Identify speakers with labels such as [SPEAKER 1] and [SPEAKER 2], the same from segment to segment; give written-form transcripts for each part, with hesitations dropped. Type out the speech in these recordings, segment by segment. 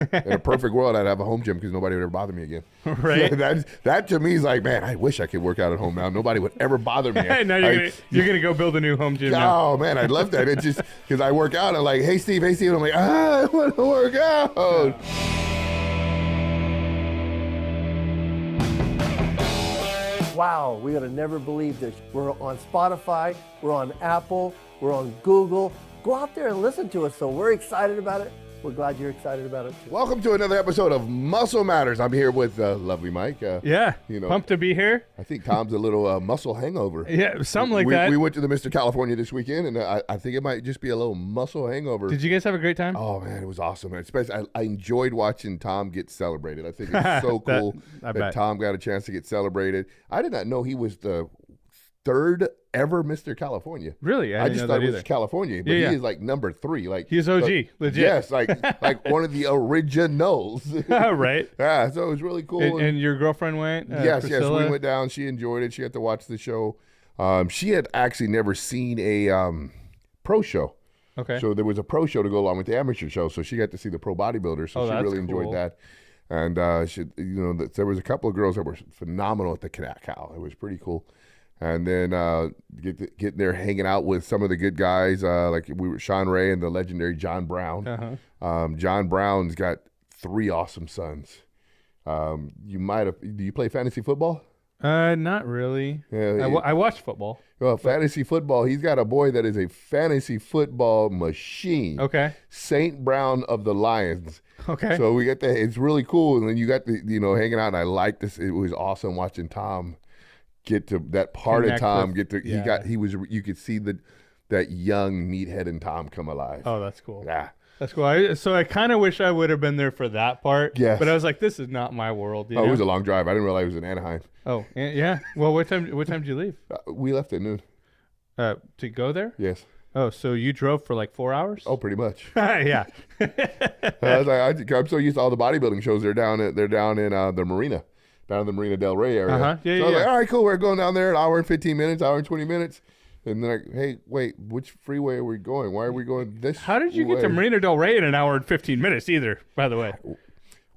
[SPEAKER 1] In a perfect world, I'd have a home gym because nobody would ever bother me again.
[SPEAKER 2] Right.
[SPEAKER 1] That to me is like, man, I wish I could work out at home now. Nobody would ever bother me.
[SPEAKER 2] Now you're gonna go build a new home gym now.
[SPEAKER 1] Oh man, I'd love that. It's just because I work out. I'm like, hey Steve. And I'm like, I want to work out.
[SPEAKER 3] Wow, we would have never believed this. We're on Spotify, we're on Apple, we're on Google. Go out there and listen to us. So we're excited about it. We're glad you're excited about it too.
[SPEAKER 1] Welcome to another episode of Muscle Matters. I'm here with lovely Mike.
[SPEAKER 2] Yeah, pumped to be here.
[SPEAKER 1] I think Tom's a little muscle hangover.
[SPEAKER 2] Yeah, something like that.
[SPEAKER 1] We went to the Mr. California this weekend, and I think it might just be a little muscle hangover.
[SPEAKER 2] Did you guys have a great time?
[SPEAKER 1] Oh, man, it was awesome. Especially, I enjoyed watching Tom get celebrated. I think it's so cool that Tom got a chance to get celebrated. I did not know he was the third ever Mr. California.
[SPEAKER 2] Really?
[SPEAKER 1] I just thought it was California, but he is like number 3. Like
[SPEAKER 2] he's OG, legit.
[SPEAKER 1] Yes, like one of the originals.
[SPEAKER 2] Right.
[SPEAKER 1] Yeah, so it was really cool.
[SPEAKER 2] And your girlfriend went?
[SPEAKER 1] Yes,
[SPEAKER 2] Priscilla?
[SPEAKER 1] we went down. She enjoyed it. She had to watch the show. She had actually never seen a pro show.
[SPEAKER 2] Okay.
[SPEAKER 1] So there was a pro show to go along with the amateur show. So she got to see the pro bodybuilder. So she really enjoyed that. And there was a couple of girls that were phenomenal at the Cal. It was pretty cool. And then getting there, hanging out with some of the good guys, like we were Sean Ray and the legendary John Brown.
[SPEAKER 2] Uh-huh.
[SPEAKER 1] John Brown's got 3 awesome sons. Do you play fantasy football?
[SPEAKER 2] Not really.
[SPEAKER 1] Yeah,
[SPEAKER 2] I watch football.
[SPEAKER 1] Well, fantasy football, he's got a boy that is a fantasy football machine.
[SPEAKER 2] Okay.
[SPEAKER 1] St. Brown of the Lions.
[SPEAKER 2] Okay.
[SPEAKER 1] So we got it's really cool. And then you got hanging out, and I like this. It was awesome watching Tom get to that part of Tom. You could see that young meathead in Tom come alive.
[SPEAKER 2] Oh, that's cool.
[SPEAKER 1] Yeah.
[SPEAKER 2] That's cool. So I kind of wish I would have been there for that part.
[SPEAKER 1] Yes.
[SPEAKER 2] But I was like, this is not my world.
[SPEAKER 1] It was a long drive. I didn't realize it was in Anaheim.
[SPEAKER 2] Oh, yeah. Well, what time did you leave?
[SPEAKER 1] We left at noon.
[SPEAKER 2] To go there?
[SPEAKER 1] Yes.
[SPEAKER 2] Oh, so you drove for like 4 hours?
[SPEAKER 1] Oh, pretty much.
[SPEAKER 2] Yeah.
[SPEAKER 1] I was like, I'm so used to all the bodybuilding shows. They're down in the marina. Down in the Marina Del Rey area.
[SPEAKER 2] Uh-huh. Yeah,
[SPEAKER 1] so I was like, all right, cool. We're going down there an hour and 15 minutes, hour and 20 minutes. And they're like, hey, wait, which freeway are we going? Why are we going this
[SPEAKER 2] How did you
[SPEAKER 1] way?
[SPEAKER 2] get to Marina Del Rey in an hour and 15 minutes either, by the way?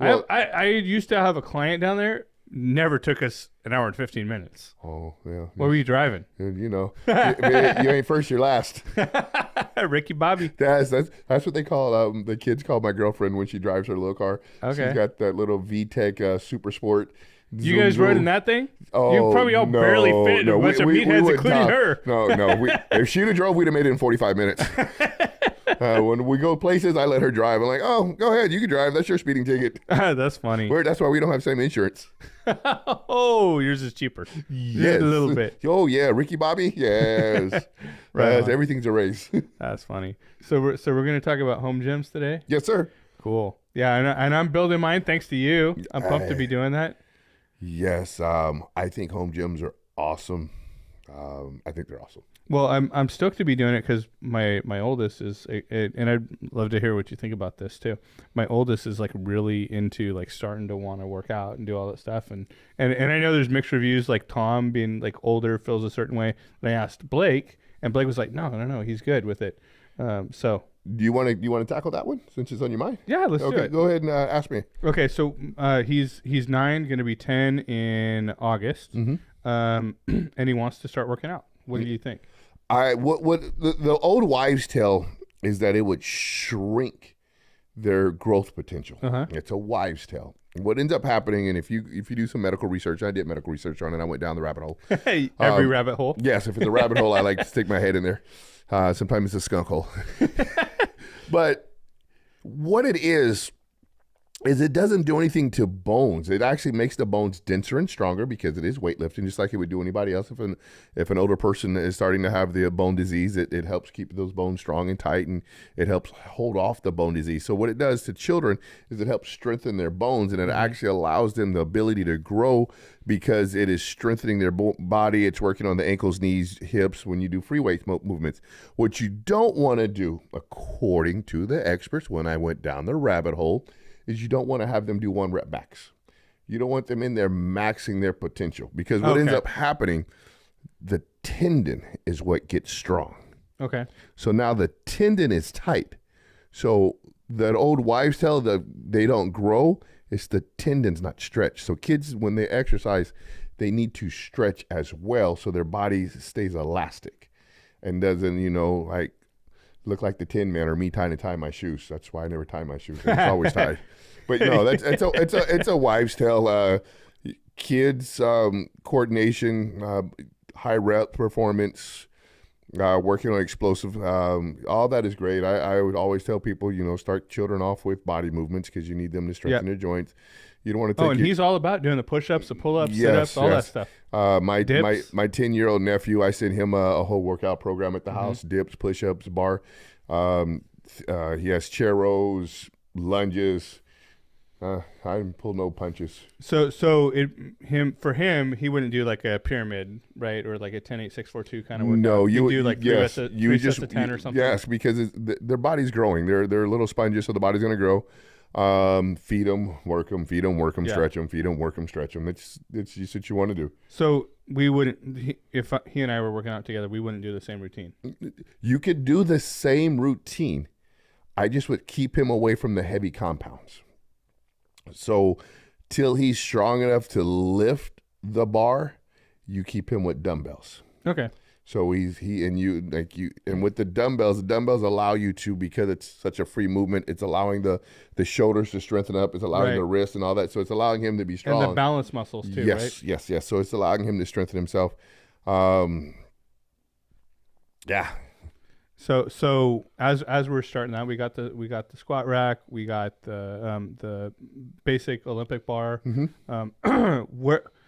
[SPEAKER 2] Well, I used to have a client down there. Never took us an hour and 15 minutes.
[SPEAKER 1] Oh, yeah.
[SPEAKER 2] What were you driving?
[SPEAKER 1] You ain't first, you're last.
[SPEAKER 2] Ricky Bobby.
[SPEAKER 1] That's what they call, the kids call my girlfriend when she drives her little car.
[SPEAKER 2] Okay.
[SPEAKER 1] She's got that little VTEC Super Sport.
[SPEAKER 2] You guys rode in that thing?
[SPEAKER 1] Oh,
[SPEAKER 2] you probably all barely fit in a bunch of meatheads, including her.
[SPEAKER 1] No. If she'd have drove, we'd have made it in 45 minutes. When we go places, I let her drive. I'm like, oh, go ahead. You can drive. That's your speeding ticket.
[SPEAKER 2] That's funny.
[SPEAKER 1] That's why we don't have same insurance.
[SPEAKER 2] Oh, yours is cheaper.
[SPEAKER 1] Yes.
[SPEAKER 2] Just a little bit.
[SPEAKER 1] Oh, yeah. Ricky Bobby? Yes.
[SPEAKER 2] Right.
[SPEAKER 1] Everything's a race.
[SPEAKER 2] That's funny. So we're going to talk about home gyms today?
[SPEAKER 1] Yes, sir.
[SPEAKER 2] Cool. Yeah, and I'm building mine thanks to you. I'm pumped to be doing that.
[SPEAKER 1] Yes, I think home gyms are awesome. I think they're awesome.
[SPEAKER 2] Well, I'm stoked to be doing it because my oldest is, and I'd love to hear what you think about this too. My oldest is like really into like starting to want to work out and do all that stuff, and I know there's mixed reviews. Like Tom being like older feels a certain way. And I asked Blake, and Blake was like, no, he's good with it. So.
[SPEAKER 1] Do you want to tackle that one since it's on your mind?
[SPEAKER 2] Yeah, let's do it.
[SPEAKER 1] Go ahead and ask me.
[SPEAKER 2] Okay, so he's 9, going to be 10 in August, and he wants to start working out. What do you think?
[SPEAKER 1] What the old wives' tale is that it would shrink their growth potential.
[SPEAKER 2] Uh-huh.
[SPEAKER 1] It's a wives' tale. What ends up happening, and if you do some medical research, I did medical research on it. I went down the rabbit hole.
[SPEAKER 2] Every rabbit hole.
[SPEAKER 1] Yes, if it's a rabbit hole, I like to stick my head in there. Sometimes it's a skunk hole. But what it is it doesn't do anything to bones. It actually makes the bones denser and stronger because it is weightlifting, just like it would do anybody else. If an older person is starting to have the bone disease, it helps keep those bones strong and tight, and it helps hold off the bone disease. So what it does to children is it helps strengthen their bones, and it actually allows them the ability to grow because it is strengthening their body. It's working on the ankles, knees, hips when you do free weight movements. What you don't want to do, according to the experts, when I went down the rabbit hole, is you don't want to have them do 1 rep max. You don't want them in there maxing their potential, because what ends up happening, the tendon is what gets strong.
[SPEAKER 2] Okay.
[SPEAKER 1] So now the tendon is tight. So that old wives' tale that they don't grow. It's the tendons not stretched. So kids, when they exercise, they need to stretch as well so their body stays elastic and doesn't, like look like the Tin Man or me trying to tie my shoes. That's why I never tie my shoes. It's always tied. But no, it's a wives' tale. Kids, coordination, high rep performance, working on explosive, all that is great. I would always tell people, start children off with body movements because you need them to strengthen their joints. You don't want to take.
[SPEAKER 2] Oh, and he's all about doing the push-ups, the pull-ups, sit-ups, all that stuff.
[SPEAKER 1] My 10-year-old nephew, I sent him a whole workout program at the house: dips, push-ups, bar. He has chair rows, lunges. I didn't pull no punches.
[SPEAKER 2] So for him, he wouldn't do like a pyramid, right, or like a 10-8-6-4-2 kind of workout.
[SPEAKER 1] No,
[SPEAKER 2] you do like three sets of 10 or something.
[SPEAKER 1] Yes, because their body's growing. They're little sponges, so the body's going to grow. Feed them, work them, feed them, work them, stretch them, feed them, work them, stretch them. It's just what you want to do.
[SPEAKER 2] So we wouldn't, if he and I were working out together, we wouldn't do the same routine.
[SPEAKER 1] You could do the same routine. I just would keep him away from the heavy compounds. So till he's strong enough to lift the bar, you keep him with dumbbells.
[SPEAKER 2] Okay.
[SPEAKER 1] So and with the dumbbells allow you to, because it's such a free movement, it's allowing the shoulders to strengthen up, it's allowing the wrist and all that. So it's allowing him to be strong.
[SPEAKER 2] And the balance muscles too, right?
[SPEAKER 1] Yes. So it's allowing him to strengthen himself. Yeah.
[SPEAKER 2] So as we're starting out, we got the squat rack, we got the basic Olympic bar.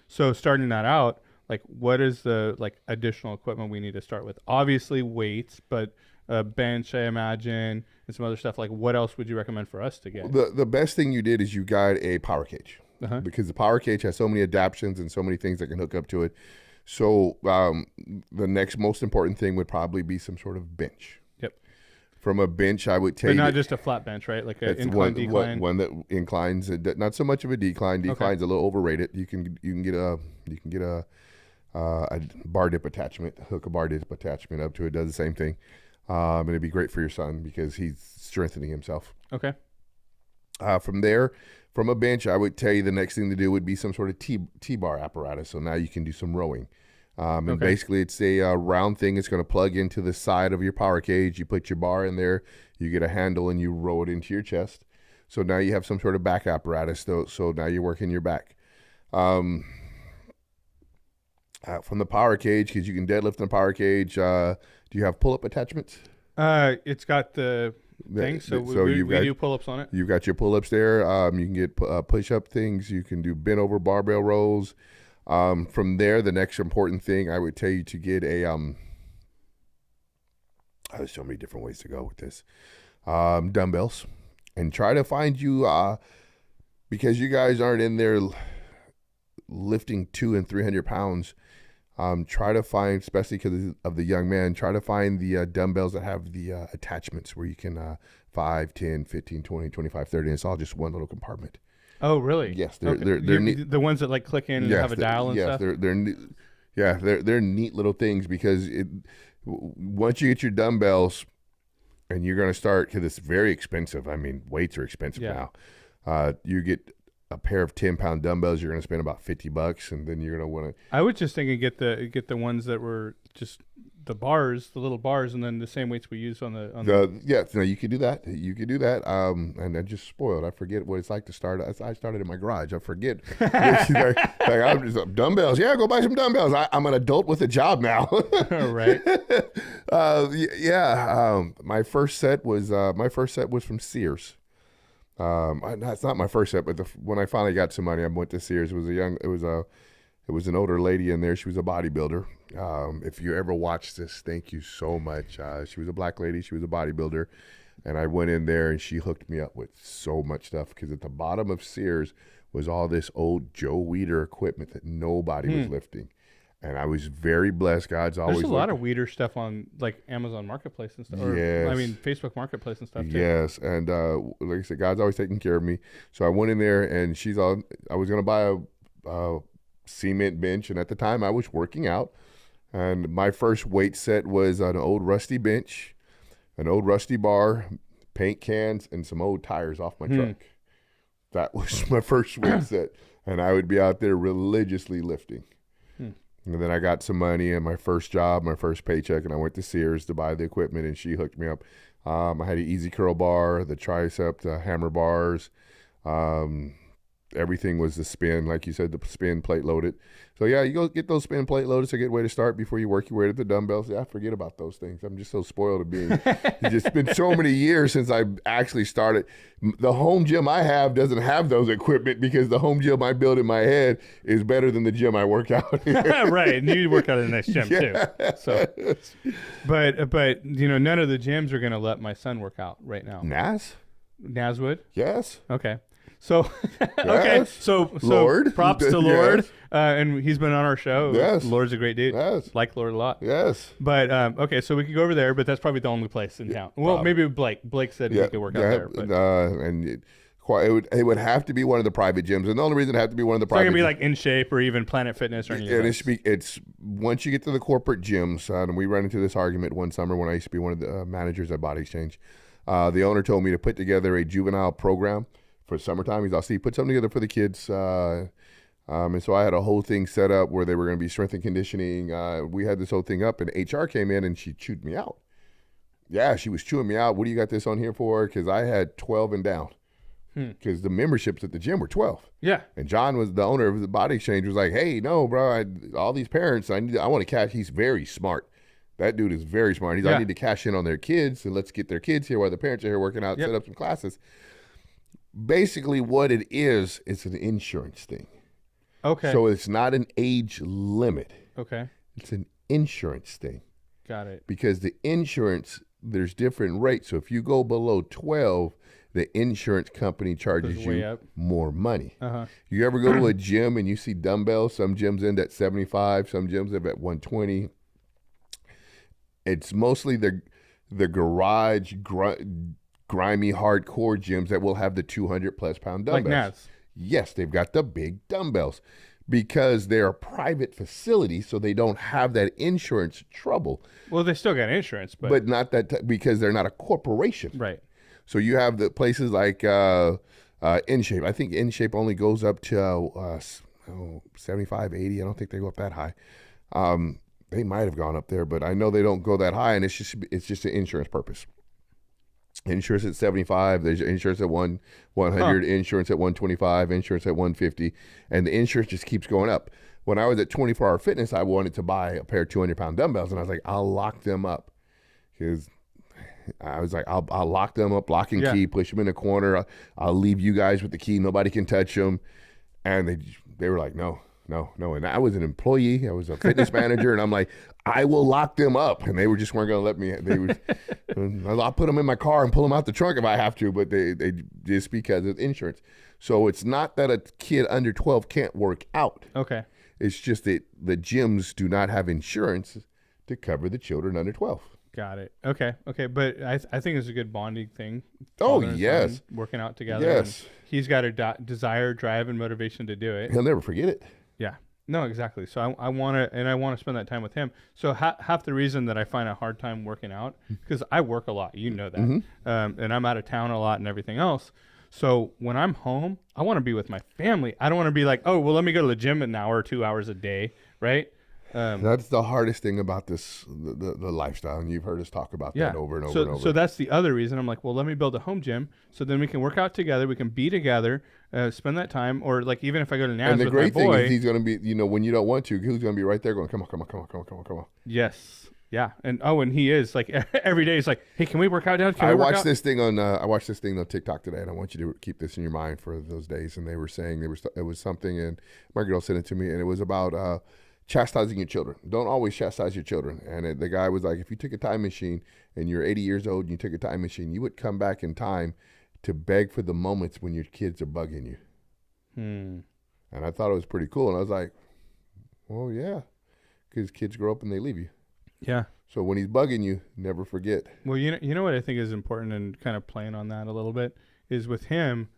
[SPEAKER 2] So starting that out, like what is the additional equipment we need to start with? Obviously weights, but bench, I imagine, and some other stuff. Like what else would you recommend for us to get?
[SPEAKER 1] The best thing you did is you got a power cage, because the power cage has so many adaptions and so many things that can hook up to it. So the next most important thing would probably be some sort of bench.
[SPEAKER 2] Yep.
[SPEAKER 1] From a bench, I would take.
[SPEAKER 2] But not just a flat bench, right? Like an incline, decline.
[SPEAKER 1] One that inclines, not so much of a decline. Decline's a little overrated. You can get a bar dip attachment, hook a bar dip attachment up to it. Does the same thing, and it'd be great for your son because he's strengthening himself.
[SPEAKER 2] Okay.
[SPEAKER 1] From there, from a bench, I would tell you the next thing to do would be some sort of T-bar apparatus. So now you can do some rowing. And basically it's a round thing. It's going to plug into the side of your power cage. You put your bar in there, you get a handle, and you row it into your chest. So now you have some sort of back apparatus. So now you're working your back. From the power cage, because you can deadlift in the power cage, do you have pull-up attachments?
[SPEAKER 2] It's got the thing, so we do pull-ups on it.
[SPEAKER 1] You've got your pull-ups there. You can get push-up things. You can do bent-over barbell rolls. From there, the next important thing, I would tell you to get a there's so many different ways to go with this. Dumbbells, and try to find you, because you guys aren't in there lifting 200 and 300 pounds. Try to find, especially because of the young man, try to find the dumbbells that have the attachments where you can 5, 10, 15, 20, 25, 30, and it's all just one little compartment.
[SPEAKER 2] Oh, really?
[SPEAKER 1] Yes, they're neat.
[SPEAKER 2] The ones that click in and have a dial and stuff.
[SPEAKER 1] They're neat little things, because once you get your dumbbells, and you're going to start, because it's very expensive. I mean, weights are expensive now. You get a pair of 10-pound dumbbells, you're going to spend about $50, and then you're going to want to.
[SPEAKER 2] I was just thinking get the ones that were just the bars, the little bars, and then the same weights we use on the.
[SPEAKER 1] No, you could do that. And I just spoiled. I forget what it's like to start. I started in my garage. I forget. I'm just dumbbells. Yeah, go buy some dumbbells. I'm an adult with a job now.
[SPEAKER 2] Right.
[SPEAKER 1] My first set was from Sears. It's not my first set, but when I finally got some money, I went to Sears. It was an older lady in there. She was a bodybuilder. If you ever watch this, thank you so much. She was a black lady. She was a bodybuilder. And I went in there, and she hooked me up with so much stuff, because at the bottom of Sears was all this old Joe Weider equipment that nobody was lifting. And I was very blessed. There's a lot
[SPEAKER 2] of Weider stuff on Amazon Marketplace and stuff.
[SPEAKER 1] Yes.
[SPEAKER 2] Facebook Marketplace and stuff too.
[SPEAKER 1] Yes. And like I said, God's always taking care of me. So I went in there, and I was going to buy a cement bench. And at the time I was working out, and my first weight set was an old rusty bench, an old rusty bar, paint cans, and some old tires off my truck. That was my first swing set. And I would be out there religiously lifting. And then I got some money and my first job, my first paycheck, and I went to Sears to buy the equipment, and she hooked me up. I had an easy curl bar, the tricep, the hammer bars. Everything was the spin, like you said, the spin plate loaded. So, yeah, you go get those spin plate loaded. It's a good way to start before you work your way to the dumbbells. Yeah, forget about those things. I'm just so spoiled of being. It's just been so many years since I actually started. The home gym I have doesn't have those equipment because the home gym I build in my head is better than the gym I work out in.
[SPEAKER 2] Right, and you work out in a nice gym too. So, but none of the gyms are going to let my son work out right now. Naz would?
[SPEAKER 1] Yes.
[SPEAKER 2] Okay. So,
[SPEAKER 1] yes.
[SPEAKER 2] So
[SPEAKER 1] Lord.
[SPEAKER 2] Props to Lord.
[SPEAKER 1] Yes.
[SPEAKER 2] And he's been on our show.
[SPEAKER 1] Yes.
[SPEAKER 2] Lord's a great dude.
[SPEAKER 1] Yes.
[SPEAKER 2] Like Lord a lot.
[SPEAKER 1] Yes.
[SPEAKER 2] But, okay, so we could go over there, but that's probably the only place in town. Well, maybe Blake. Blake said he could work out there. But.
[SPEAKER 1] It would have to be one of the private gyms. And the only reason it had to be one of the private gyms.
[SPEAKER 2] It's not going to be like In Shape or even Planet Fitness or anything.
[SPEAKER 1] And it's once you get to the corporate gyms, and we ran into this argument one summer when I used to be one of the managers at Body Exchange. The owner told me to put together a juvenile program for summertime. He's also, put something together for the kids. And so I had a whole thing set up where they were going to be strength and conditioning. We had this whole thing up, and HR came in and she chewed me out. Yeah, she was chewing me out. What do you got this on here for? Because I had 12 and down. Because the memberships at the gym were 12.
[SPEAKER 2] Yeah.
[SPEAKER 1] And John was the owner of the Body Exchange, was like, hey, no, bro, all these parents, I want to cash. He's very smart. That dude is very smart. I need to cash in on their kids, and let's get their kids here while the parents are here working out, set up some classes. Basically what it is, it's an insurance thing.
[SPEAKER 2] Okay.
[SPEAKER 1] So it's not an age limit.
[SPEAKER 2] Okay.
[SPEAKER 1] It's an insurance thing.
[SPEAKER 2] Got it.
[SPEAKER 1] Because the insurance, there's different rates. So if you go below 12, the insurance company charges you more money. You ever go to a gym and you see dumbbells? Some gyms end at 75, some gyms end at 120. It's mostly the garage, grimy, hardcore gyms that will have the 200-plus pound dumbbells.
[SPEAKER 2] Like Naz.
[SPEAKER 1] Yes, they've got the big dumbbells because they're a private facility, so they don't have that insurance trouble.
[SPEAKER 2] Well, they still got insurance, but
[SPEAKER 1] not that because they're not a corporation.
[SPEAKER 2] Right.
[SPEAKER 1] So you have the places like In Shape. I think In Shape only goes up to 75, 80. I don't think they go up that high. They might have gone up there, but I know they don't go that high, and it's just an insurance purpose. Insurance at 75, there's insurance at 100, insurance at 125, insurance at 150, and the insurance just keeps going up. When I was at 24 Hour Fitness, I wanted to buy a pair of 200-pound dumbbells, and I was like, I'll lock them up. Because I was like, I'll lock them up, lock and key, push them in a corner. I'll leave you guys with the key. Nobody can touch them. And they were like, no. And I was an employee. I was a fitness manager, and I'm like, I will lock them up. And they just weren't going to let me. I'll put them in my car and pull them out the trunk if I have to, but they just because of insurance. So it's not that a kid under 12 can't work out.
[SPEAKER 2] Okay.
[SPEAKER 1] It's just that the gyms do not have insurance to cover the children under 12.
[SPEAKER 2] Got it. Okay. But I think it's a good bonding thing.
[SPEAKER 1] Oh, yes.
[SPEAKER 2] Working out together.
[SPEAKER 1] Yes.
[SPEAKER 2] He's got a desire, drive, and motivation to do it.
[SPEAKER 1] He'll never forget it.
[SPEAKER 2] Yeah. No, exactly. So I want to spend that time with him. So half the reason that I find a hard time working out, because I work a lot, you know that, and I'm out of town a lot and everything else. So when I'm home, I want to be with my family. I don't want to be like, oh, well, let me go to the gym an hour or 2 hours a day, right?
[SPEAKER 1] That's the hardest thing about the lifestyle, and you've heard us talk about that over and over and over.
[SPEAKER 2] So that's the other reason. I'm like, well, let me build a home gym, so then we can work out together, we can be together, spend that time, or like even if I go to Naz with my boy.
[SPEAKER 1] And the great thing is he's going to be, when you don't want to, who's going to be right there going, come on.
[SPEAKER 2] Yes. Yeah. And he is like every day he's like, hey, can we work out down?
[SPEAKER 1] I watched this thing on TikTok today, and I want you to keep this in your mind for those days. And they were saying it was something, and my girl sent it to me, and it was about chastising your children. Don't always chastise your children. And the guy was like, if you took a time machine and you're 80 years old and you took a time machine, you would come back in time to beg for the moments when your kids are bugging you. And I thought it was pretty cool. And I was like, well, yeah, because kids grow up and they leave you.
[SPEAKER 2] Yeah.
[SPEAKER 1] So when he's bugging you, never forget.
[SPEAKER 2] Well, you know what I think is important, and kind of playing on that a little bit, is with him,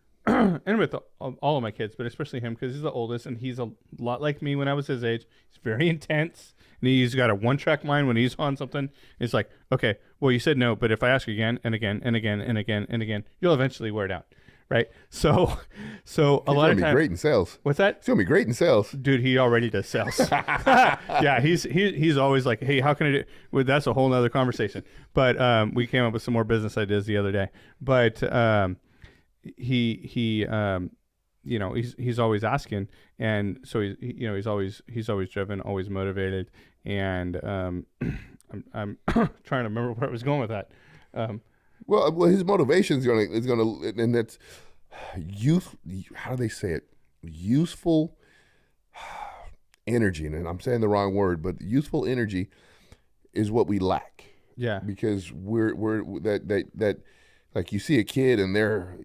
[SPEAKER 2] and with all of my kids, but especially him because he's the oldest and he's a lot like me when I was his age. He's very intense and he's got a one-track mind when he's on something. It's like, okay, well, you said no, but if I ask you again and again and again and again and again, you'll eventually wear it out, right? So a lot of times,
[SPEAKER 1] great in sales.
[SPEAKER 2] What's that?
[SPEAKER 1] It's gonna be great in sales,
[SPEAKER 2] dude. He already does sales. Yeah, he's always like, hey, how can I do? Well, that's a whole nother conversation. But we came up with some more business ideas the other day. But he you know, he's always asking, and so he's always driven, always motivated, and I'm trying to remember where I was going with that.
[SPEAKER 1] Well, his motivation is gonna, and that's youth. How do they say it? Useful energy, and I'm saying the wrong word, but useful energy is what we lack.
[SPEAKER 2] Yeah,
[SPEAKER 1] because we're that like you see a kid and they're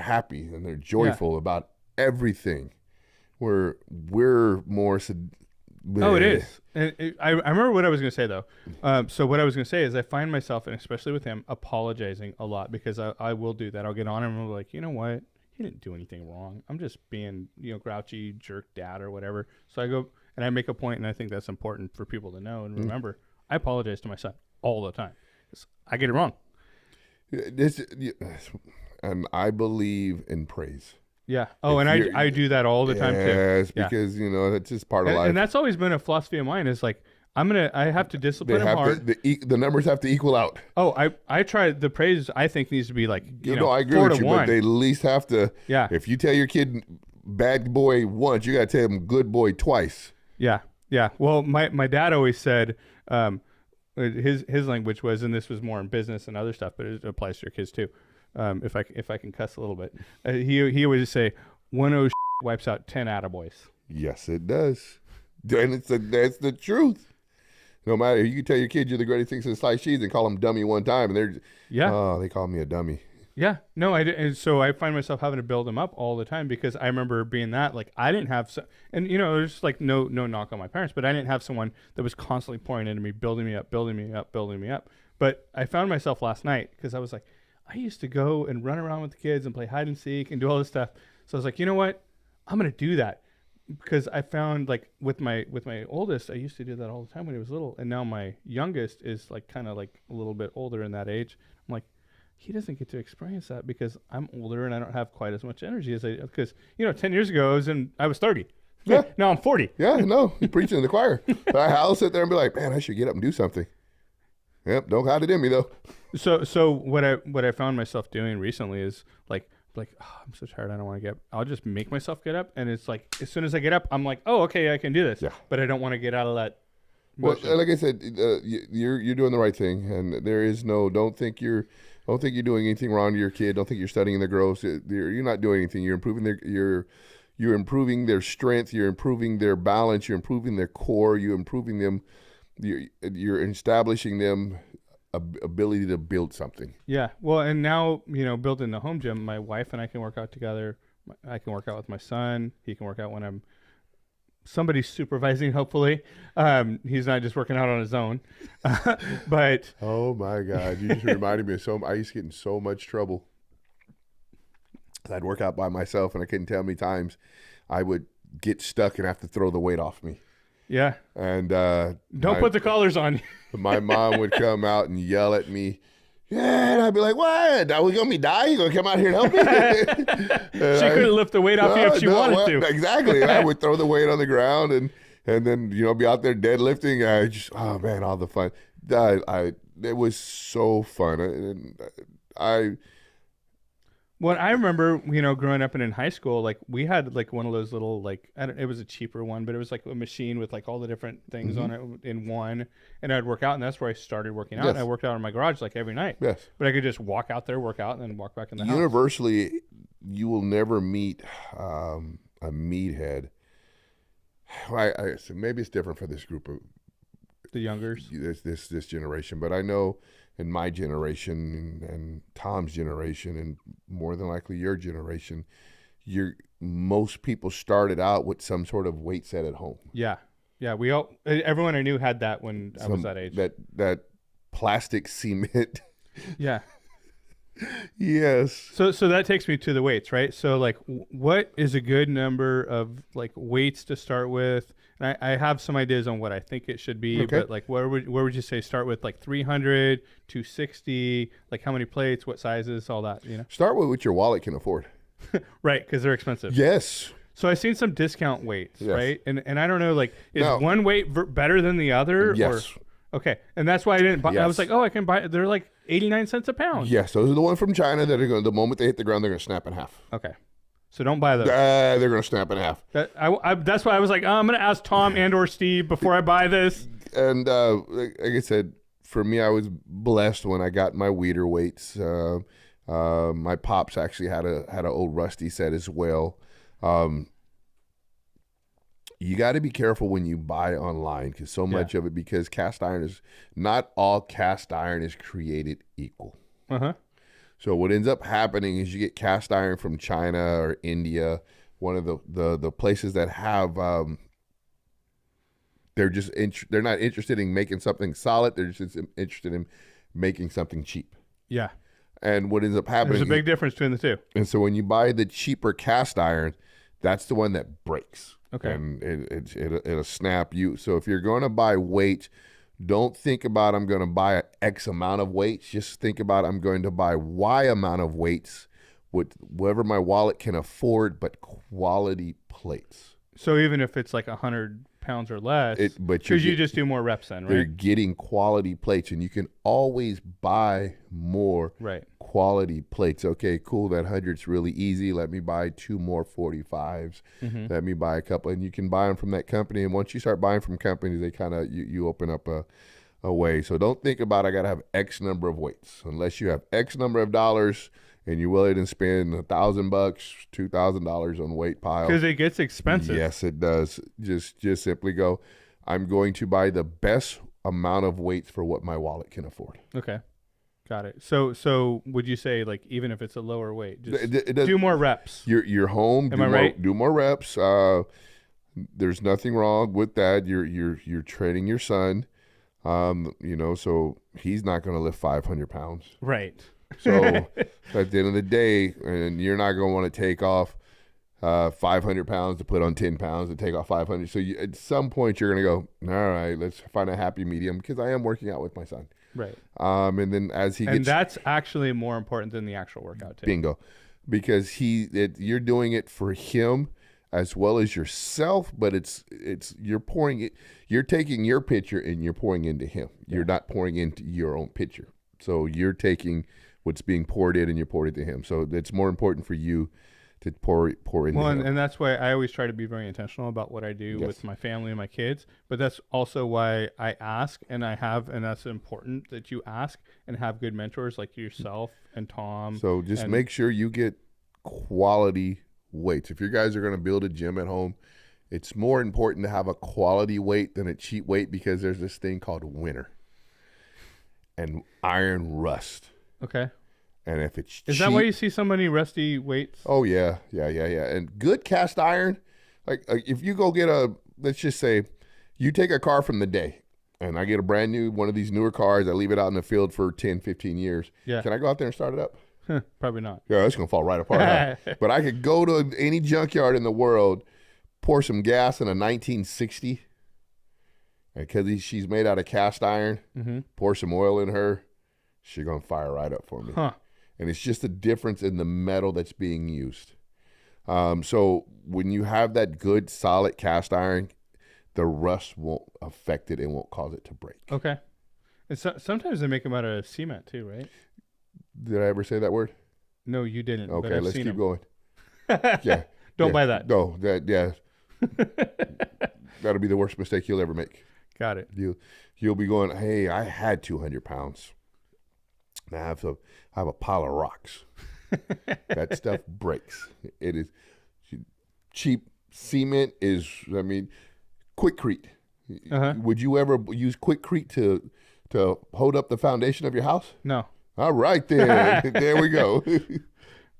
[SPEAKER 1] happy and they're joyful about everything. We're more.
[SPEAKER 2] Oh, it is. And I remember what I was going to say, though. So what I was going to say is I find myself, and especially with him, apologizing a lot because I will do that. I'll get on him and I'm like, you know what? He didn't do anything wrong. I'm just being, grouchy, jerk dad or whatever. So I go and I make a point, and I think that's important for people to know and remember. I apologize to my son all the time. I get it wrong.
[SPEAKER 1] And I believe in praise.
[SPEAKER 2] Yeah. Oh, and I do that all the time too.
[SPEAKER 1] Yes, because that's just part of life.
[SPEAKER 2] And that's always been a philosophy of mine. Is like I have to discipline him hard.
[SPEAKER 1] The numbers have to equal out.
[SPEAKER 2] Oh, I try the praise. I think needs to be like
[SPEAKER 1] I agree
[SPEAKER 2] 4
[SPEAKER 1] with
[SPEAKER 2] to
[SPEAKER 1] you,
[SPEAKER 2] 1.
[SPEAKER 1] but they at least have to.
[SPEAKER 2] Yeah.
[SPEAKER 1] If you tell your kid bad boy once, you got to tell him good boy twice.
[SPEAKER 2] Yeah. Yeah. Well, my dad always said his language was, and this was more in business and other stuff, but it applies to your kids too. If I can cuss a little bit, he always say 1 wipes out 10 attaboys.
[SPEAKER 1] Yes, it does, and that's the truth. No matter, you can tell your kid you're the greatest thing since sliced cheese and call them dummy one time, and they call me a dummy.
[SPEAKER 2] Yeah, no, I did, and so I find myself having to build them up all the time because I remember being that like I didn't have and there's like no knock on my parents, but I didn't have someone that was constantly pouring into me, building me up. But I found myself last night because I was like, I used to go and run around with the kids and play hide and seek and do all this stuff. So I was like, you know what, I'm gonna do that because I found like with my oldest, I used to do that all the time when he was little, and now my youngest is like kind of like a little bit older in that age. I'm like, he doesn't get to experience that because I'm older and I don't have quite as much energy as I do. Because 10 years ago I was 30.
[SPEAKER 1] Yeah.
[SPEAKER 2] Now I'm 40.
[SPEAKER 1] Yeah, no, you're preaching in the choir. But I'll sit there and be like, man, I should get up and do something. Yep, don't hide it in me though.
[SPEAKER 2] So what I found myself doing recently is like I'm so tired, I don't want to get up. I'll just make myself get up, and it's like as soon as I get up, I'm like, oh, okay, I can do this.
[SPEAKER 1] Yeah.
[SPEAKER 2] But I don't want to get out of that.
[SPEAKER 1] Well, like I said, you're doing the right thing, and there is don't think you're doing anything wrong to your kid. Don't think you're studying their growth. You're not doing anything. You're improving you're improving their strength. You're improving their balance. You're improving their core. You're improving them. You're establishing them ability to build something.
[SPEAKER 2] Yeah. Well, and now, building the home gym, my wife and I can work out together. I can work out with my son. He can work out when somebody's supervising, hopefully. He's not just working out on his own. But
[SPEAKER 1] oh my God, you just reminded me of I used to get in so much trouble. I'd work out by myself, and I couldn't tell how many times I would get stuck and have to throw the weight off me.
[SPEAKER 2] Yeah.
[SPEAKER 1] And
[SPEAKER 2] don't put the collars on.
[SPEAKER 1] My mom would come out and yell at me. Yeah, and I'd be like, "What? Are we gonna die? You gonna come out here and help me?"
[SPEAKER 2] She couldn't lift the weight off you if she wanted to.
[SPEAKER 1] Exactly. And I would throw the weight on the ground and then be out there deadlifting. Oh man, all the fun. It was so fun.
[SPEAKER 2] Well, I remember, growing up and in high school, like we had like one of those little it was a cheaper one, but it was like a machine with like all the different things on it in one, and I'd work out, and that's where I started working out.
[SPEAKER 1] Yes.
[SPEAKER 2] And I worked out in my garage like every night.
[SPEAKER 1] Yes.
[SPEAKER 2] But I could just walk out there, work out, and then walk back in the house.
[SPEAKER 1] Universally, you will never meet a meathead. So maybe it's different for this group of
[SPEAKER 2] the youngers.
[SPEAKER 1] This generation, but I know in my generation and Tom's generation, and more than likely your generation, most people started out with some sort of weight set at home.
[SPEAKER 2] Yeah. Yeah. Everyone I knew had that when I was that age.
[SPEAKER 1] That plastic cement.
[SPEAKER 2] Yeah.
[SPEAKER 1] Yes.
[SPEAKER 2] So that takes me to the weights, right? So like, what is a good number of like weights to start with? And I have some ideas on what I think it should be,
[SPEAKER 1] Okay.
[SPEAKER 2] but like, where would you say start with? Like 300, 260, like how many plates, what sizes, all that, you know?
[SPEAKER 1] Start with what your wallet can afford.
[SPEAKER 2] Right, because they're expensive.
[SPEAKER 1] Yes.
[SPEAKER 2] So I've seen some discount weights,
[SPEAKER 1] Yes.
[SPEAKER 2] right? And I don't know, like, is
[SPEAKER 1] No.
[SPEAKER 2] one weight better than the other?
[SPEAKER 1] Yes.
[SPEAKER 2] Or, okay, and that's why I didn't buy. I was
[SPEAKER 1] Yes.
[SPEAKER 2] like, oh, I can buy. They're like 89 cents a pound.
[SPEAKER 1] Yes. Those are the ones from China that are going. The moment they hit the ground, they're going to snap in half.
[SPEAKER 2] Okay, so don't buy those.
[SPEAKER 1] They're going to snap in half.
[SPEAKER 2] That's why I was like, oh, I'm gonna ask Tom and or Steve before I buy this.
[SPEAKER 1] And like I said, for me, I was blessed when I got my weeder weights. My pops actually had an old rusty set as well. You got to be careful when you buy online because so much of it, because cast iron is not all cast iron is created equal. So what ends up happening is you get cast iron from China or India, one of the places that have they're not interested in making something solid. They're just interested in making something cheap.
[SPEAKER 2] Yeah,
[SPEAKER 1] And what ends up happening,
[SPEAKER 2] there's a big difference between the two.
[SPEAKER 1] and so when you buy the cheaper cast iron, that's the one that breaks.
[SPEAKER 2] Okay.
[SPEAKER 1] And it'll snap you. So if you're going to buy weights, don't think about I'm going to buy X amount of weights. Just think about I'm going to buy Y amount of weights with whatever my wallet can afford, but quality plates.
[SPEAKER 2] So even if it's like 100 pounds or less,
[SPEAKER 1] But
[SPEAKER 2] because you just do more reps then,
[SPEAKER 1] They're
[SPEAKER 2] right?
[SPEAKER 1] getting quality plates, and you can always buy more
[SPEAKER 2] Right.
[SPEAKER 1] quality plates. Okay, cool. That 100's really easy. Let me buy 2 more 45s. Let me buy a couple, and you can buy them from that company. And once you start buying from companies, they kind of you open up a way. So don't think about I got to have X number of weights unless you have X number of dollars and you're willing to spend $1,000, $2,000 on weight piles.
[SPEAKER 2] Because it gets expensive.
[SPEAKER 1] Yes, it does. Just simply go, I'm going to buy the best amount of weights for what my wallet can afford.
[SPEAKER 2] Okay. Got it. So would you say, like, even if it's a lower weight, just
[SPEAKER 1] It does-
[SPEAKER 2] do more reps?
[SPEAKER 1] You're home.
[SPEAKER 2] Am I right?
[SPEAKER 1] Do more reps. There's nothing wrong with that. You're training your son. So he's not going to lift 500 pounds.
[SPEAKER 2] Right.
[SPEAKER 1] So at the end of the day, and you're not going to want to take off 500 pounds to put on 10 pounds to take off 500. So at some point you're going to go, all right, let's find a happy medium, because I am working out with my son.
[SPEAKER 2] Right.
[SPEAKER 1] And then as he
[SPEAKER 2] And
[SPEAKER 1] gets
[SPEAKER 2] that's actually more important than the actual workout too.
[SPEAKER 1] bingo, because you're doing it for him as well as yourself, but it's you're taking your pitcher and you're pouring into him. You're not pouring into your own pitcher. So you're taking what's being poured in and you pour it to him. So it's more important for you to pour into
[SPEAKER 2] Well,
[SPEAKER 1] him.
[SPEAKER 2] and that's why I always try to be very intentional about what I do with my family and my kids. But that's also why I ask, and that's important that you ask and have good mentors like yourself and Tom.
[SPEAKER 1] So just make sure you get quality weights. If you guys are going to build a gym at home, it's more important to have a quality weight than a cheap weight, because there's this thing called winter and iron rust.
[SPEAKER 2] Okay.
[SPEAKER 1] And if it's
[SPEAKER 2] Is
[SPEAKER 1] cheap,
[SPEAKER 2] that why you see so many rusty weights?
[SPEAKER 1] oh yeah. And good cast iron, like if you go get let's just say you take a car from the day, and I get a brand new one of these newer cars, I leave it out in the field for 10, 15 years.
[SPEAKER 2] Yeah.
[SPEAKER 1] Can I go out there and start it up?
[SPEAKER 2] Probably not.
[SPEAKER 1] Yeah, it's gonna fall right apart. Huh? But I could go to any junkyard in the world, pour some gas in a 1960, because she's made out of cast iron. Pour some oil in her, she's gonna fire right up for me.
[SPEAKER 2] Huh.
[SPEAKER 1] And it's just a difference in the metal that's being used. So when you have that good solid cast iron, the rust won't affect it and won't cause it to break.
[SPEAKER 2] Okay. And sometimes they make them out of cement too, right?
[SPEAKER 1] Did I ever say that word?
[SPEAKER 2] No, you didn't. but
[SPEAKER 1] Okay,
[SPEAKER 2] I've
[SPEAKER 1] let's
[SPEAKER 2] seen
[SPEAKER 1] keep
[SPEAKER 2] 'em.
[SPEAKER 1] going. Yeah.
[SPEAKER 2] Don't buy that.
[SPEAKER 1] No, that'll be the worst mistake you'll ever make.
[SPEAKER 2] Got it.
[SPEAKER 1] You'll be going, hey, I had 200 pounds. Now I have a pile of rocks. That stuff breaks. It is cheap cement is, Quickcrete. Would you ever use Quickcrete to hold up the foundation of your house?
[SPEAKER 2] No.
[SPEAKER 1] All right, then. There we go.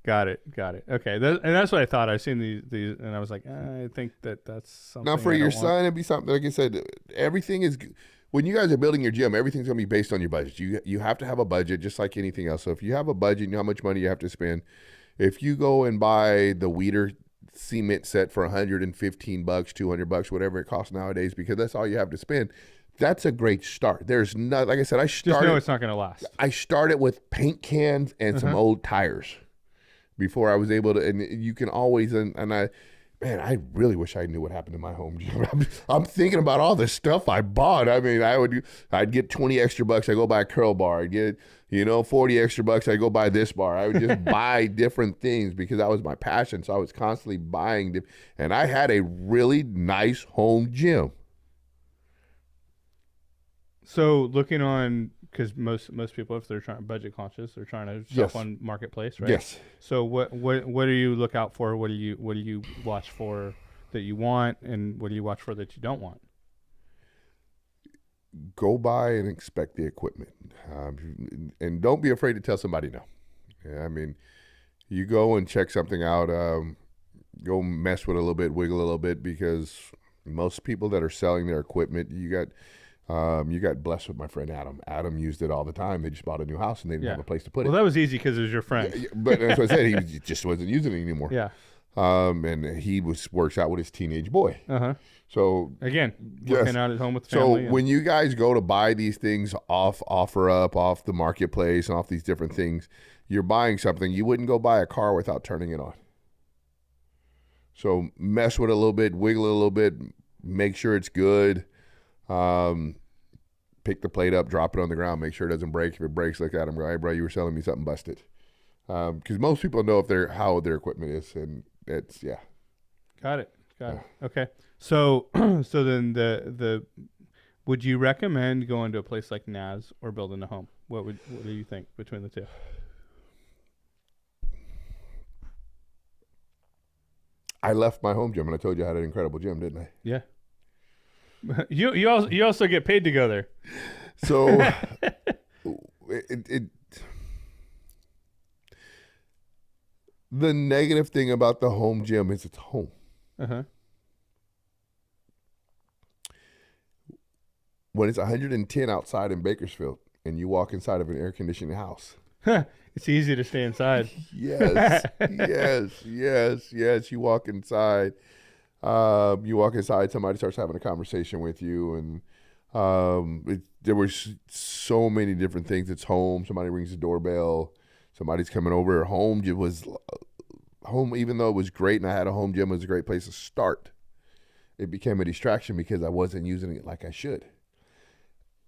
[SPEAKER 2] Got it. Okay. And that's what I thought. I've seen these, and I was like, I think that's something.
[SPEAKER 1] Now, for
[SPEAKER 2] I
[SPEAKER 1] your
[SPEAKER 2] don't want.
[SPEAKER 1] son, it'd be something, like I said, everything is, when you guys are building your gym, everything's going to be based on your budget. You have to have a budget just like anything else. So if you have a budget, you know how much money you have to spend. If you go and buy the Weeder cement set for $115, $200, whatever it costs nowadays, because that's all you have to spend, that's a great start. There's not, like I said,
[SPEAKER 2] Just know it's not going to last.
[SPEAKER 1] I started with paint cans and some old tires before I was able to, and you can always, man, I really wish I knew what happened to my home gym. I'm thinking about all the stuff I bought. I mean, I'd get 20 extra bucks. I go buy a curl bar. I'd get, 40 extra bucks. I go buy this bar. I would just buy different things because that was my passion. So I was constantly buying, and I had a really nice home gym.
[SPEAKER 2] So looking on, because most people, if they're trying budget conscious, they're trying to shop on Marketplace, right?
[SPEAKER 1] Yes.
[SPEAKER 2] So what do you look out for? What do you watch for that you want, and what do you watch for that you don't want?
[SPEAKER 1] Go by and inspect the equipment, and don't be afraid to tell somebody no. Yeah, I mean, you go and check something out. Go mess with it a little bit, wiggle a little bit, because most people that are selling their equipment, you got blessed with my friend Adam. Adam used it all the time. They just bought a new house and they didn't have a place to put it.
[SPEAKER 2] Well, that was easy because it was your friend.
[SPEAKER 1] Yeah, but that's what I said. He just wasn't using it anymore.
[SPEAKER 2] Yeah.
[SPEAKER 1] And he works out with his teenage boy. So
[SPEAKER 2] again, working out at home with the family.
[SPEAKER 1] So when you guys go to buy these things off the Marketplace and off these different things, you're buying something. You wouldn't go buy a car without turning it on. So mess with it a little bit, wiggle it a little bit, make sure it's good. Pick the plate up, drop it on the ground, make sure it doesn't break. If it breaks, look at them, go, hey, bro, you were selling me something busted. Because most people know how their equipment is, and it's, yeah.
[SPEAKER 2] Got it. Okay. So then the would you recommend going to a place like Naz or building a home? What do you think between the two?
[SPEAKER 1] I left my home gym, and I told you I had an incredible gym, didn't I?
[SPEAKER 2] Yeah. You also get paid to go there.
[SPEAKER 1] So the negative thing about the home gym is it's home. When it's 110 outside in Bakersfield and you walk inside of an air conditioned house,
[SPEAKER 2] it's easy to stay inside.
[SPEAKER 1] Yes. You walk inside. Somebody starts having a conversation with you, and there were so many different things. It's home. Somebody rings the doorbell. Somebody's coming over. Home was home, even though it was great, and I had a home gym. It was a great place to start. It became a distraction because I wasn't using it like I should.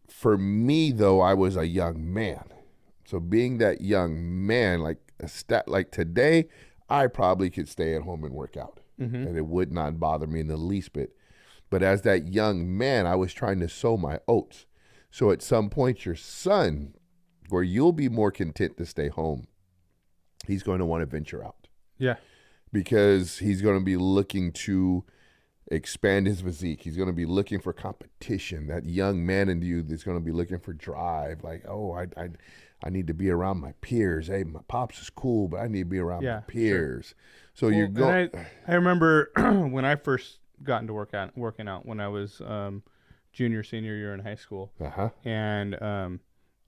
[SPEAKER 1] For me, though, I was a young man. So being that young man, like today, I probably could stay at home and work out. And it would not bother me in the least bit. But as that young man, I was trying to sow my oats. So at some point, your son, where you'll be more content to stay home, he's going to want to venture out.
[SPEAKER 2] Yeah.
[SPEAKER 1] Because he's going to be looking to expand his physique. He's going to be looking for competition. That young man in you is going to be looking for drive. Like, oh, I need to be around my peers. Hey, my pops is cool, but I need to be around my peers. Sure. So you're going.
[SPEAKER 2] I remember when I first got into working out when I was senior year in high school, and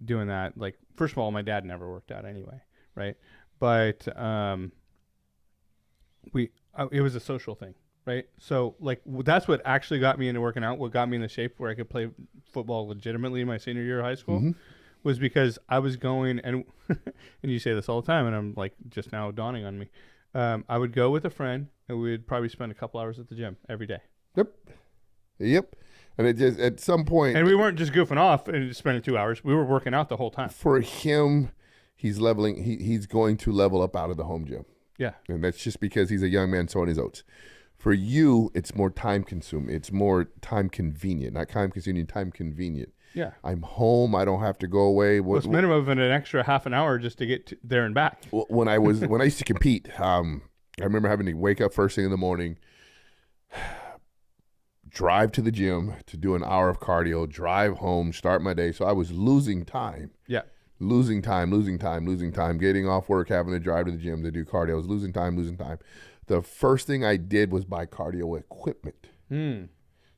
[SPEAKER 2] doing that. Like, first of all, my dad never worked out anyway, right? But it was a social thing, right? So like that's what actually got me into working out. What got me in the shape where I could play football legitimately in my senior year of high school. Was because I was going, and and you say this all the time, and I'm like just now dawning on me. I would go with a friend, and we'd probably spend a couple hours at the gym every day.
[SPEAKER 1] Yep. And it just at some point,
[SPEAKER 2] and we weren't just goofing off and spending 2 hours. We were working out the whole time.
[SPEAKER 1] For him, he's leveling. He's going to level up out of the home gym.
[SPEAKER 2] Yeah,
[SPEAKER 1] and that's just because he's a young man sowing his oats. For you, it's more time consuming. It's more time convenient, not time consuming, time convenient.
[SPEAKER 2] Yeah,
[SPEAKER 1] I'm home. I don't have to go away.
[SPEAKER 2] It's minimum of an extra half an hour just to get there and back.
[SPEAKER 1] When I used to compete, I remember having to wake up first thing in the morning, drive to the gym to do an hour of cardio, drive home, start my day. So I was losing time.
[SPEAKER 2] Yeah,
[SPEAKER 1] losing time, getting off work, having to drive to the gym to do cardio. I was losing time. The first thing I did was buy cardio equipment.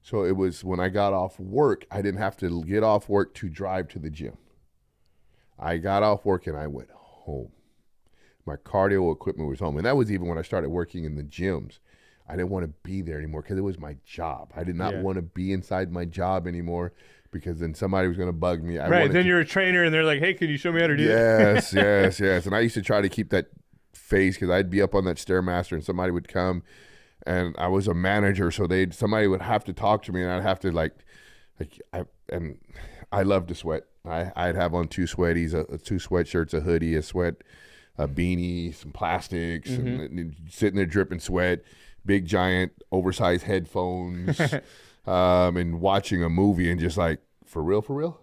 [SPEAKER 1] So it was when I got off work, I didn't have to get off work to drive to the gym. I got off work and I went home. My cardio equipment was home. And that was even when I started working in the gyms. I didn't want to be there anymore because it was my job. I did not want to be inside my job anymore because then somebody was going to bug me.
[SPEAKER 2] Then you're a trainer and they're like, hey, can you show me how to do
[SPEAKER 1] it? Yes. And I used to try to keep that face because I'd be up on that Stairmaster and somebody would come, and I was a manager, so somebody would have to talk to me, and I'd have to I love to sweat. I'd have on 2 sweaties, 2 sweatshirts, a hoodie, a beanie, some plastics, and sitting there dripping sweat, big giant oversized headphones, and watching a movie and just like, for real?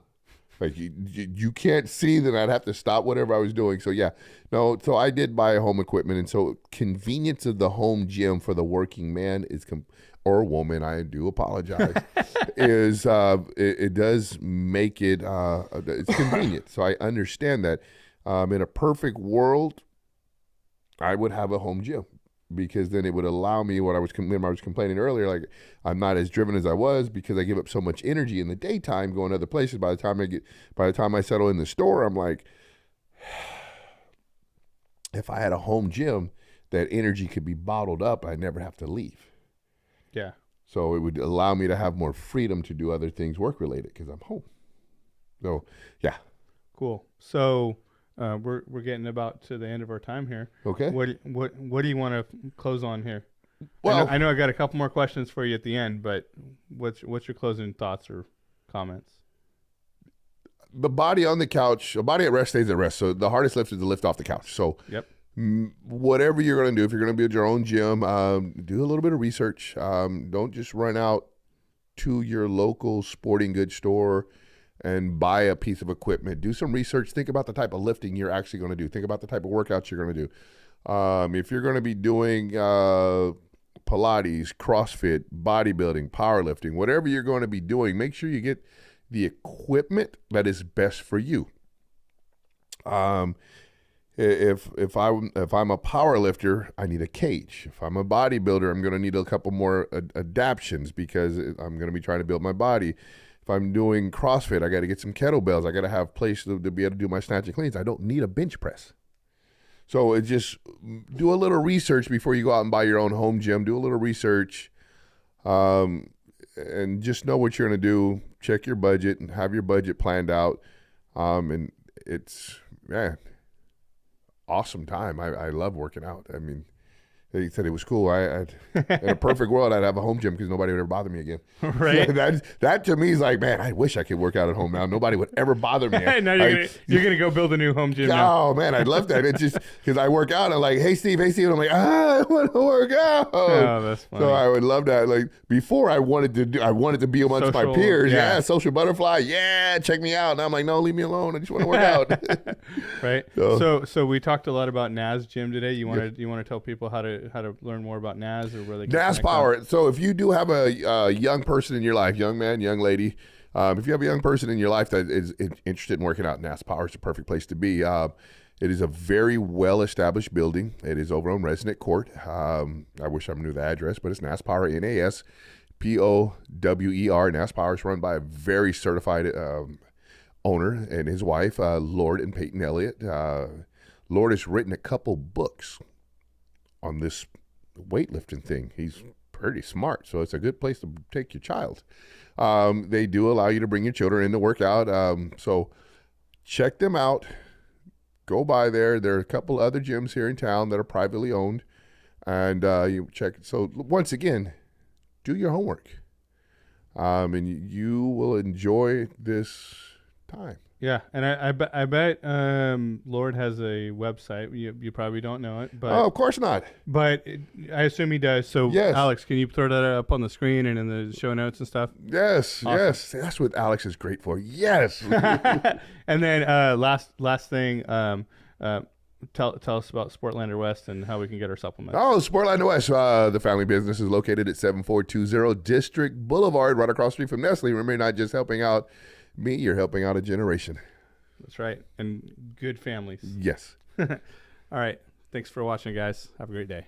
[SPEAKER 1] Like you can't see that I'd have to stop whatever I was doing. So so I did buy home equipment, and so convenience of the home gym for the working man or woman, I do apologize, is it does make it it's convenient. So I understand that. In a perfect world, I would have a home gym because then it would allow me when I was complaining earlier, like I'm not as driven as I was because I give up so much energy in the daytime going other places. By the time I settle in the store, I'm like, if I had a home gym, that energy could be bottled up. I never have to leave.
[SPEAKER 2] Yeah.
[SPEAKER 1] So it would allow me to have more freedom to do other things work related because I'm home. So yeah.
[SPEAKER 2] Cool. So we're getting about to the end of our time here.
[SPEAKER 1] Okay.
[SPEAKER 2] What do you want to close on here?
[SPEAKER 1] Well,
[SPEAKER 2] I know I got a couple more questions for you at the end, but what's your closing thoughts or comments?
[SPEAKER 1] The body on the couch, a body at rest stays at rest. So the hardest lift is the lift off the couch. So whatever you're going to do, if you're going to build your own gym, do a little bit of research. Don't just run out to your local sporting goods store and buy a piece of equipment. Do some research. Think about the type of lifting you're actually going to do. Think about the type of workouts you're going to do. If you're going to be doing Pilates, CrossFit, bodybuilding, powerlifting, whatever you're going to be doing, make sure you get the equipment that is best for you. If I'm a power lifter, I need a cage. If I'm a bodybuilder, I'm going to need a couple more adaptions because I'm going to be trying to build my body. If I'm doing CrossFit, I got to get some kettlebells. I got to have a place to be able to do my snatch and cleans. I don't need a bench press. So just do a little research before you go out and buy your own home gym. Do a little research, and just know what you're going to do. Check your budget and have your budget planned out. And it's, awesome time. I love working out. I mean, he said it was cool. In a perfect world, I'd have a home gym because nobody would ever bother me again.
[SPEAKER 2] Right.
[SPEAKER 1] That to me is like, man, I wish I could work out at home now. Nobody would ever bother me.
[SPEAKER 2] Now you're gonna go build a new home gym now.
[SPEAKER 1] Oh man, I'd love that. It's just because I work out. I'm like, hey Steve. And I'm like, I want to work out.
[SPEAKER 2] Oh, that's funny.
[SPEAKER 1] So I would love that. Like before, I wanted to be amongst my peers. Yeah, social butterfly. Yeah, check me out. Now I'm like, no, leave me alone. I just want to work out.
[SPEAKER 2] Right. So we talked a lot about NAS Gym today. You want to tell people how to learn more about NAS or where they can
[SPEAKER 1] NAS Power. So if you do have a young person in your life, young man, young lady, if you have a young person in your life that is interested in working out, NAS Power is the perfect place to be. It is a very well-established building. It is over on Resnick Court. I wish I knew the address, but it's NAS Power, NASPOWER. NAS Power is run by a very certified owner and his wife, Lord and Peyton Elliott. Lord has written a couple books on this weightlifting thing. He's pretty smart, so it's a good place to take your child. They do allow you to bring your children in to work out. So check them out. Go by there. There are a couple other gyms here in town that are privately owned, and you check. So once again, do your homework, and you will enjoy this time.
[SPEAKER 2] Yeah, and I bet Lord has a website. You probably don't know it, but
[SPEAKER 1] of course not.
[SPEAKER 2] But I assume he does. So
[SPEAKER 1] yes.
[SPEAKER 2] Alex, can you throw that up on the screen and in the show notes and stuff?
[SPEAKER 1] Yes,
[SPEAKER 2] awesome.
[SPEAKER 1] Yes. That's what Alex is great for. Yes.
[SPEAKER 2] And then last thing, tell us about Sportlander West and how we can get our supplements.
[SPEAKER 1] Oh, Sportlander West. The family business is located at 7420 District Boulevard, right across the street from Nestle. Remember, you're not just helping out me, you're helping out a generation.
[SPEAKER 2] That's right. And good families.
[SPEAKER 1] Yes.
[SPEAKER 2] All right. Thanks for watching, guys. Have a great day.